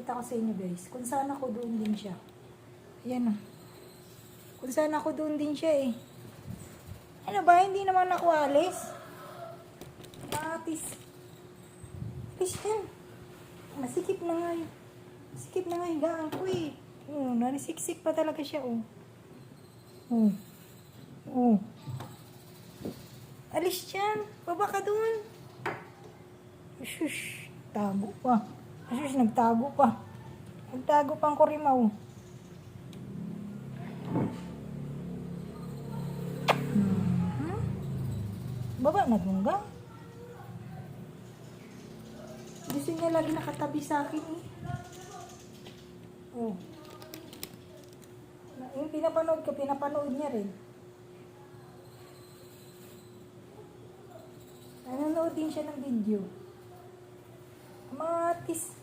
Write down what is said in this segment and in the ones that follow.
ipapakita ko sa inyo guys. Kung saan ako doon din siya. Ayan o. Kung saan ako doon din siya eh. Ano ba? Hindi naman ako alis. Matis. Alis yan. Masikip na nga yun. Masikip na nga yung gaan ko eh. Narisiksik pa talaga siya oh. Alis dyan. Baba ka doon. Shush. Tago pa. Shush, nagtago pa. Nagtago pa ang kurimaw. Baba na dungga. Gusto niya lagi nakatabi sa akin eh. Oh. Yung pinapanood ko, pinapanood niya rin. Nanonood din siya ng video. Matis.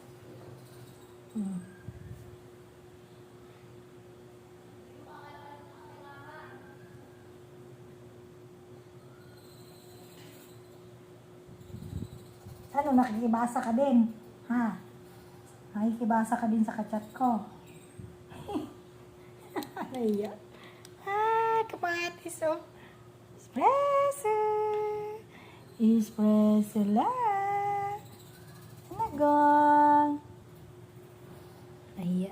Ano, nakikibasa ka din? Ha? Nakikibasa ka din sa kachat ko? Naiya. Kamatis oh. Espresso. Espresso lang. Talagang. Naiya.